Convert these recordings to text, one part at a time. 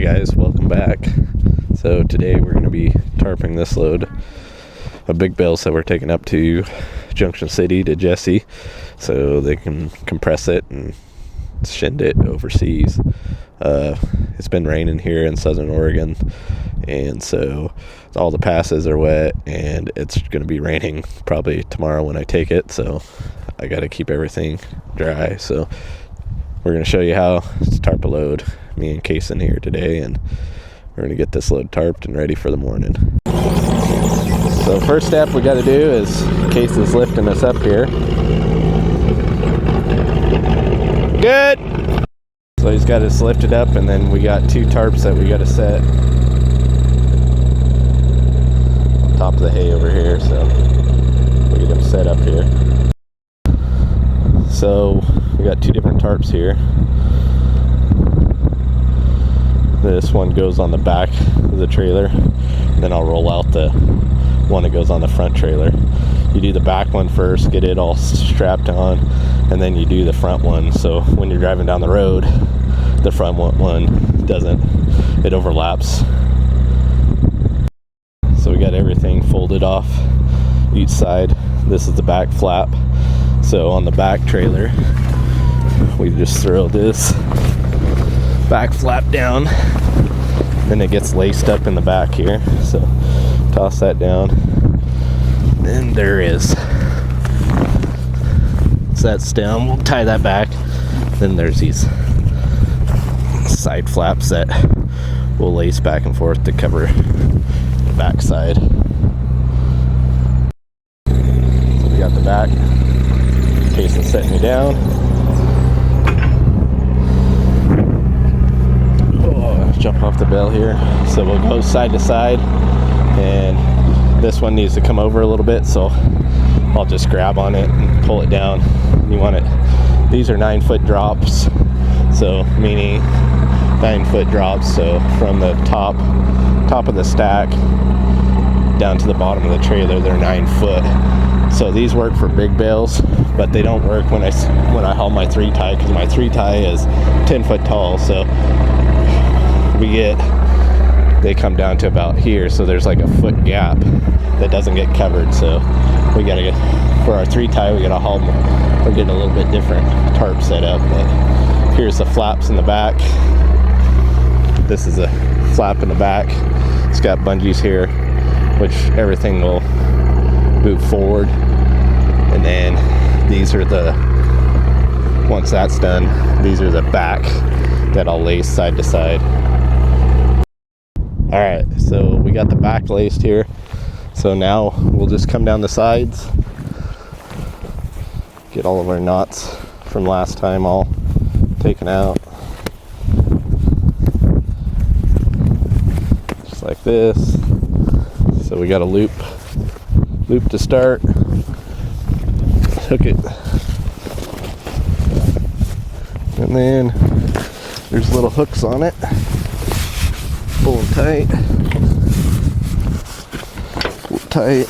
Hey guys, welcome back. So today we're going to be tarping this load of big bales that we're taking up to Junction City to Jesse so they can compress it and send it overseas. It's been raining here in Southern Oregon, and so all the passes are wet, and it's going to be raining probably tomorrow when I take it, so I got to keep everything dry. So we're going to show you how to tarp a load. Me and Case in here today, and we're going to get this load tarped and ready for the morning. So first step we got to do is Case is lifting us up here. Good! So he's got us lifted up, and then we got two tarps that we got to set on top of the hay over here, so we get them set up here. So we got two different tarps here. This one goes on the back of the trailer, then I'll roll out the one that goes on the front trailer. You do the back one first, get it all strapped on, and then you do the front one, so when you're driving down the road, the front one doesn't, it overlaps. So we got everything folded off each side. This is the back flap. So on the back trailer, we just throw this back flap down, then it gets laced up in the back here, so toss that down, and there is. So that's down, we'll tie that back, then there's these side flaps that we'll lace back and forth to cover the back side. So we got the back, Jason's setting me down. Jump off the bale here, so we'll go side to side, and this one needs to come over a little bit, so I'll just grab on it and pull it down. You want it, these are 9-foot drops, so meaning 9-foot drops, so from the top of the stack down to the bottom of the trailer, they're 9 foot. So these work for big bales, but they don't work when I haul my 3-tie, because my 3-tie is 10 foot tall, so they come down to about here, so there's like a foot gap that doesn't get covered. So we gotta get, for our 3-tie, we gotta haul them. We're getting a little bit different tarp setup, but here's the flaps in the back. This is a flap in the back. It's got bungees here, which everything will move forward, and then these are the, once that's done, these are the back that I'll lace side to side. Alright, so we got the back laced here, so now we'll just come down the sides, get all of our knots from last time all taken out, just like this. So we got a loop to start, hook it, and then there's little hooks on it. Pull it tight, pull it tight,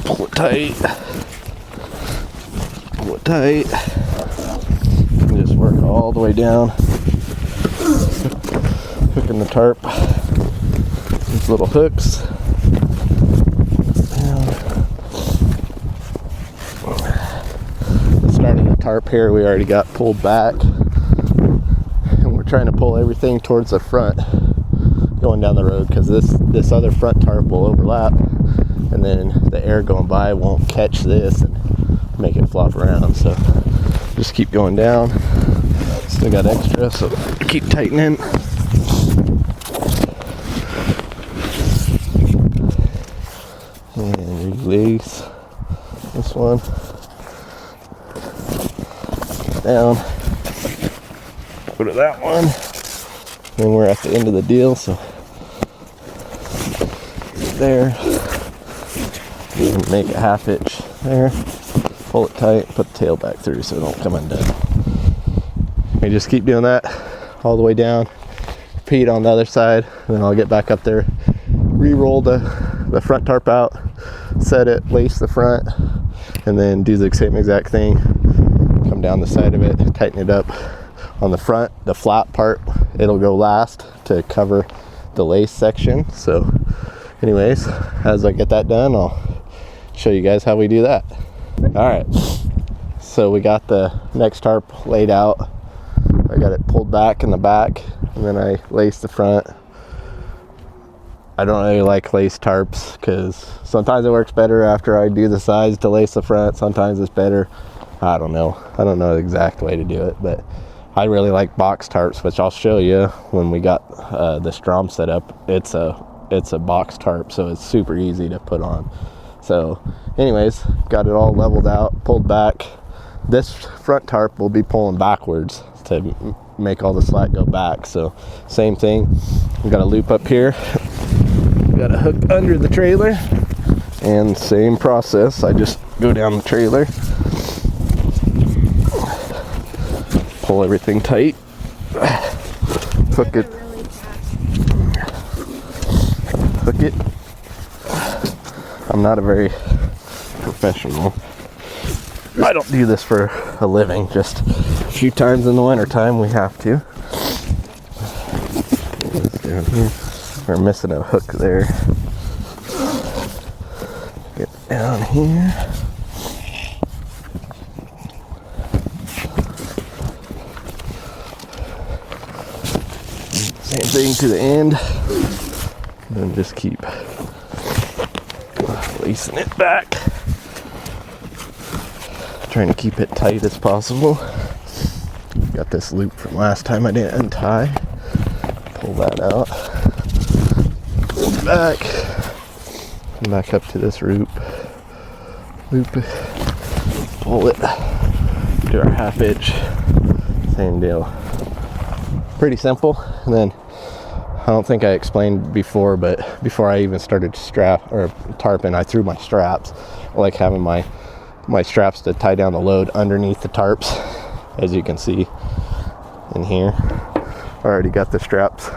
pull it tight, pull it tight, and just work all the way down, hooking the tarp, these little hooks, down. The start of the tarp here we already got pulled back, trying to pull everything towards the front going down the road, because this other front tarp will overlap, and then the air going by won't catch this and make it flop around. So just keep going down. Still got extra, so keep tightening. And release this one down. Go to that one, and we're at the end of the deal, so there, you can make a 1/2 inch there, pull it tight, put the tail back through so it don't come undone. We just keep doing that all the way down, repeat on the other side, and then I'll get back up there, re-roll the front tarp out, set it, lace the front, and then do the same exact thing, come down the side of it, tighten it up. On the front, the flap part it'll go last to cover the lace section. So anyways, as I get that done, I'll show you guys how we do that. All right, so we got the next tarp laid out. I got it pulled back in the back, and then I laced the front. I don't really like lace tarps because sometimes it works better after I do the sides to lace the front. Sometimes it's better. I don't know the exact way to do it, but I really like box tarps, which I'll show you when we got this drum set up. It's a box tarp, so it's super easy to put on. So anyways, got it all leveled out, pulled back. This front tarp will be pulling backwards to make all the slack go back. So same thing, we got a loop up here, got a hook under the trailer, and same process. I just go down the trailer, pull everything tight, hook it. I'm not a very professional. I don't do this for a living, just a few times in the winter time we have to. Down here. We're missing a hook there. Get down here. Same thing to the end. And then just keep lacing it back. Trying to keep it tight as possible. Got this loop from last time I didn't untie. Pull that out. Pull it back. Come back up to this loop. Pull it. Do our 1/2 inch. Same deal. Pretty simple. And then I don't think I explained before, but before I even started tarping, I threw my straps. I like having my straps to tie down the load underneath the tarps, as you can see in here. I already got the straps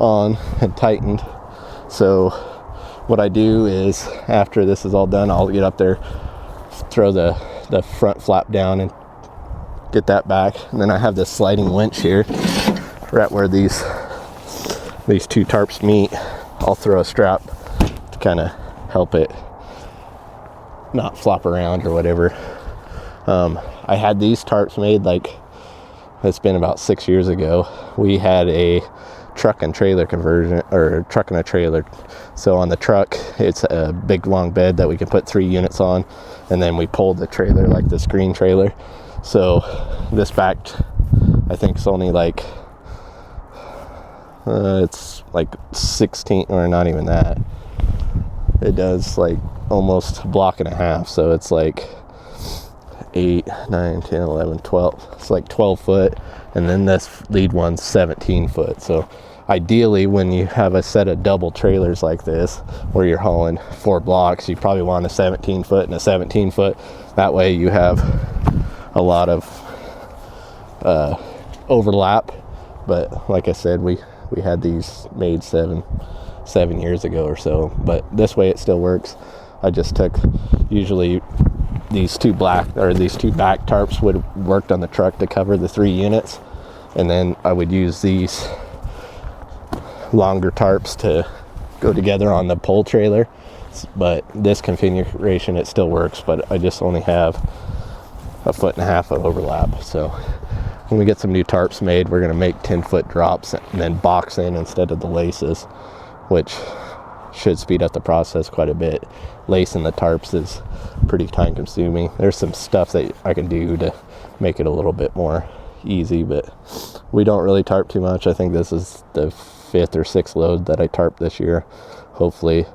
on and tightened. So what I do is, after this is all done, I'll get up there, throw the front flap down and get that back, and then I have this sliding winch here right where these two tarps meet. I'll throw a strap to kind of help it not flop around or whatever. I had these tarps made, like, it's been about 6 years ago. We had a truck and trailer conversion, or truck and a trailer. So on the truck, it's a big long bed that we can put 3 units on, and then we pulled the trailer like the screen trailer. So this back, I think it's only like it's like 16, or not even that. It does like almost a block and a half, so it's like 8, 9, 10, 11, 12. It's like 12 foot, and then this lead one's 17 foot. So ideally, when you have a set of double trailers like this, where you're hauling 4 blocks, you probably want a 17 foot and a 17 foot. That way you have a lot of overlap. But like I said, we had these made seven years ago or so, but this way it still works. I just took, usually these two back tarps would have worked on the truck to cover the 3 units, and then I would use these longer tarps to go together on the pole trailer. But this configuration, it still works, but I just only have 1.5 foot of overlap. So when we get some new tarps made, we're going to make 10-foot drops and then box in instead of the laces, which should speed up the process quite a bit. Lacing the tarps is pretty time consuming. There's some stuff that I can do to make it a little bit more easy, but we don't really tarp too much. I think this is the 5th or 6th load that I tarp this year. Hopefully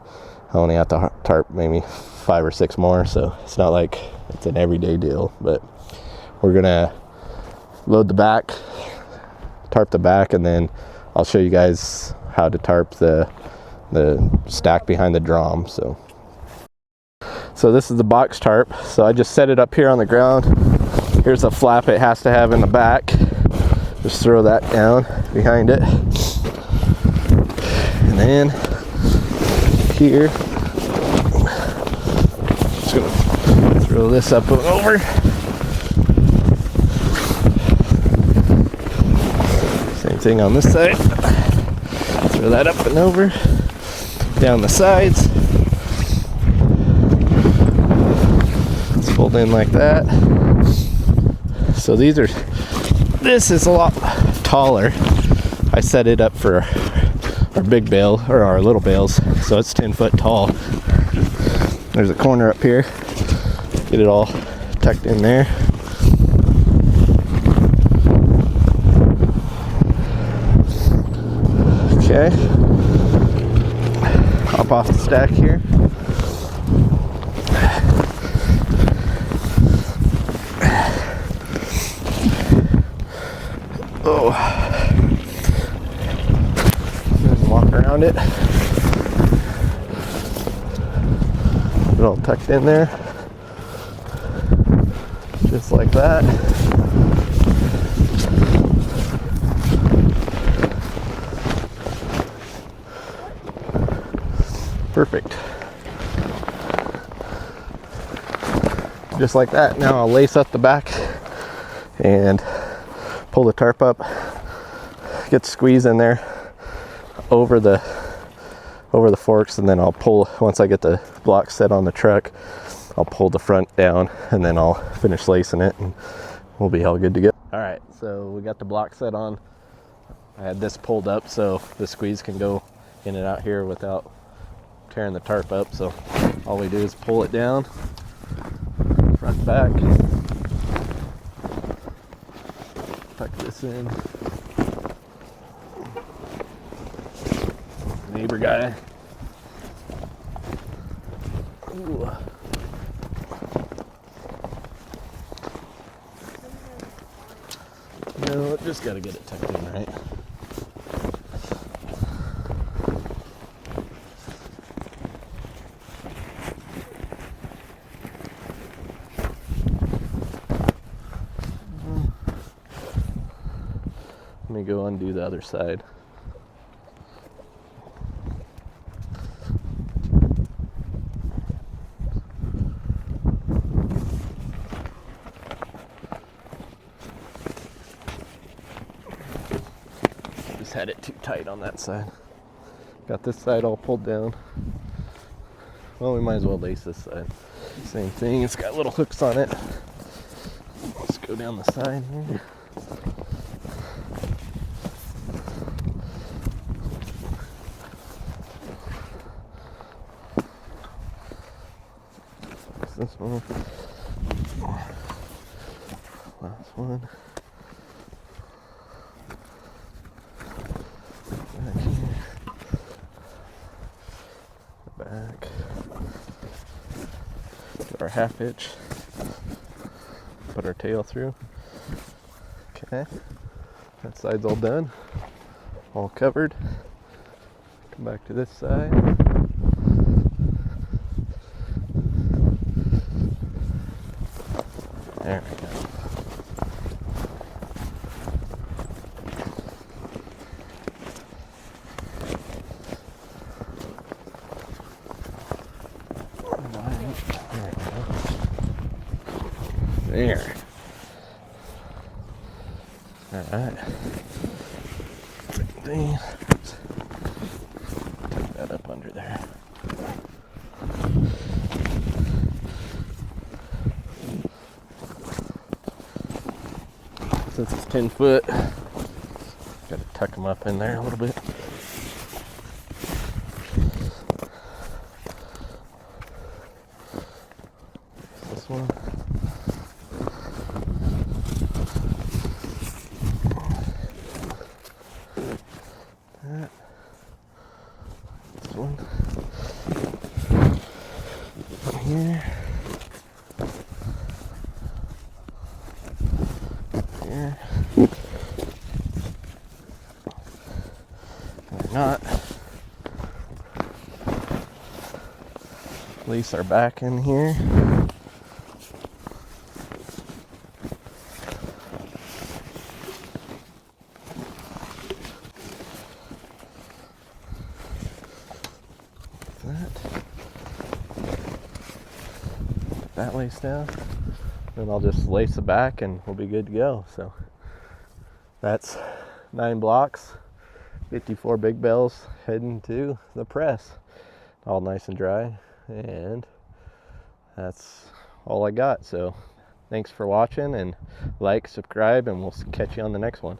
I only have to tarp maybe 5 or 6 more, so it's not like it's an everyday deal. But we're gonna load the back, tarp the back, and then I'll show you guys how to tarp the stack behind the drum. So this is the box tarp. So I just set it up here on the ground. Here's a flap it has to have in the back. Just throw that down behind it, and then here, just gonna throw this up and over. thing on this side. Throw that up and over, down the sides. It's fold in like that. So this is a lot taller. I set it up for our big bale, or our little bales, so it's 10 foot tall. There's a corner up here. Get it all tucked in there. Okay. Hop off the stack here. Oh. Just walk around it. Get it all tucked in there. Just like that. Perfect. Just like that. Now I'll lace up the back and pull the tarp up. Get squeeze in there over the forks, and then I'll pull, once I get the block set on the truck, I'll pull the front down, and then I'll finish lacing it, and we'll be all good to go. All right, so we got the block set on. I had this pulled up so the squeeze can go in and out here without tearing the tarp up. So all we do is pull it down, front and back, tuck this in. Neighbor guy. Ooh. No, just gotta get it tucked in right. Let me go undo the other side. Had it too tight on that side. Got this side all pulled down. Well, we might as well lace this side. Same thing, it's got little hooks on it. Let's go down the side here. This one. Last one. Back to our half hitch, put our tail through. Okay, that side's all done, all covered. Come back to this side. There we go. There. Alright. Same thing. Tuck that up under there. Since it's 10 foot, gotta tuck them up in there a little bit. This one. This one. Here. Here. Or not. Place our back in here. That lace down, then I'll just lace the back and we'll be good to go. So that's 9 blocks, 54 big bells heading to the press. All nice and dry, and that's all I got. So thanks for watching, and like, subscribe, and we'll catch you on the next one.